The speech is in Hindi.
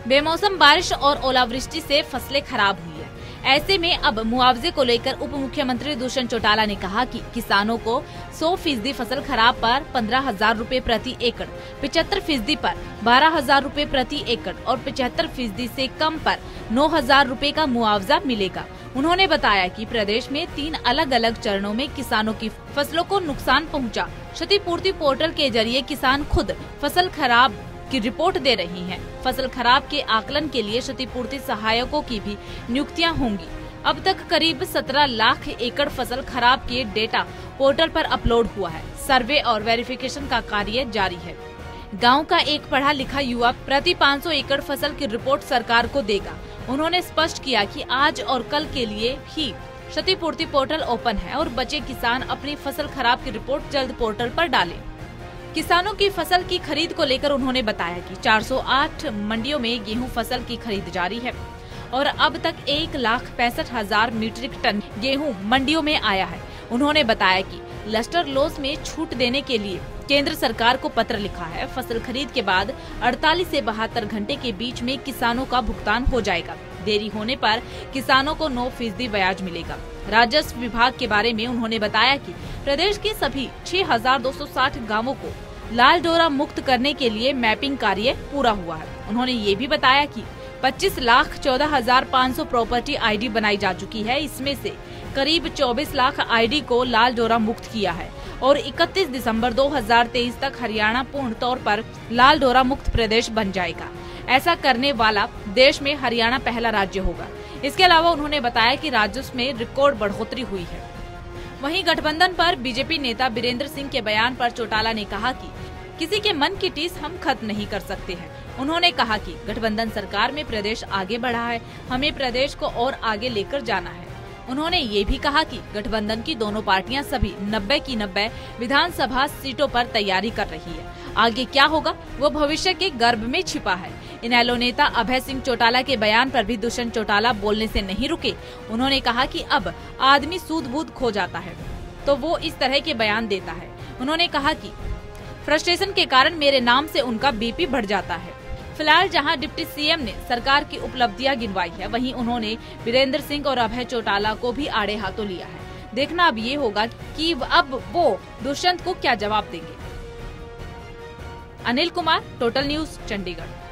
बेमौसम बारिश और ओलावृष्टि से फसलें खराब हुई है। ऐसे में अब मुआवजे को लेकर उप मुख्यमंत्री दुष्यंत चौटाला ने कहा कि किसानों को 100% फसल खराब पर 15,000 रूपए प्रति एकड़, 75% पर 12,000 रूपए प्रति एकड़ और 75% से कम पर 9,000 रूपए का मुआवजा मिलेगा। उन्होंने बताया कि प्रदेश में 3 अलग अलग चरणों में किसानों की फसलों को नुकसान पहुंचा। क्षतिपूर्ति पोर्टल के जरिए किसान खुद फसल खराब की रिपोर्ट दे रही हैं। फसल खराब के आकलन के लिए क्षतिपूर्ति सहायकों की भी नियुक्तियां होंगी। अब तक करीब 17 लाख एकड़ फसल खराब के डेटा पोर्टल पर अपलोड हुआ है। सर्वे और वेरिफिकेशन का कार्य जारी है। गांव का एक पढ़ा लिखा युवा प्रति 500 एकड़ फसल की रिपोर्ट सरकार को देगा। उन्होंने स्पष्ट किया कि आज और कल के लिए ही क्षतिपूर्ति पोर्टल ओपन है और बचे किसान अपनी फसल खराब की रिपोर्ट जल्द पोर्टल पर डालें। किसानों की फसल की खरीद को लेकर उन्होंने बताया कि 408 मंडियों में गेहूं फसल की खरीद जारी है और अब तक 1,65,000 मीट्रिक टन गेहूं मंडियों में आया है। उन्होंने बताया कि लस्टर लॉस में छूट देने के लिए केंद्र सरकार को पत्र लिखा है। फसल खरीद के बाद 48 से 72 घंटे के बीच में किसानों का भुगतान हो जाएगा। देरी होने पर किसानों को 9% ब्याज मिलेगा। राजस्व विभाग के बारे में उन्होंने बताया कि प्रदेश के सभी 6,260 गांवों को लाल डोरा मुक्त करने के लिए मैपिंग कार्य पूरा हुआ है। उन्होंने ये भी बताया कि 25,14,500 प्रॉपर्टी आईडी बनाई जा चुकी है। इसमें से करीब 24 लाख आईडी को लाल डोरा मुक्त किया है और 31 दिसंबर 2023 तक हरियाणा पूर्ण तौर पर लाल डोरा मुक्त प्रदेश बन जाएगा। ऐसा करने वाला देश में हरियाणा पहला राज्य होगा। इसके अलावा उन्होंने बताया कि राजस्व में रिकॉर्ड बढ़ोतरी हुई है। वहीं गठबंधन पर बीजेपी नेता बीरेंद्र सिंह के बयान पर चौटाला ने कहा कि किसी के मन की टीस हम खत्म नहीं कर सकते हैं। उन्होंने कहा कि गठबंधन सरकार में प्रदेश आगे बढ़ा है, हमें प्रदेश को और आगे लेकर जाना है। उन्होंने ये भी कहा कि गठबंधन की दोनों पार्टियां सभी 90 की 90 विधानसभा सीटों पर तैयारी कर रही है। आगे क्या होगा वो भविष्य के गर्भ में छिपा है। इनेलो नेता अभय सिंह चौटाला के बयान पर भी दुष्यंत चौटाला बोलने से नहीं रुके। उन्होंने कहा कि अब आदमी सूद-बूद खो जाता है तो वो इस तरह के बयान देता है। उन्होंने कहा कि फ्रस्ट्रेशन के कारण मेरे नाम से उनका बीपी बढ़ जाता है। फिलहाल जहां डिप्टी सीएम ने सरकार की उपलब्धियां गिनवाई है, वहीं उन्होंने बीरेंद्र सिंह और अभय चौटाला को भी आड़े हाथों लिया है। देखना अब ये होगा कि अब वो दुष्यंत को क्या जवाब देंगे। Anil Kumar, total news, Chandigarh.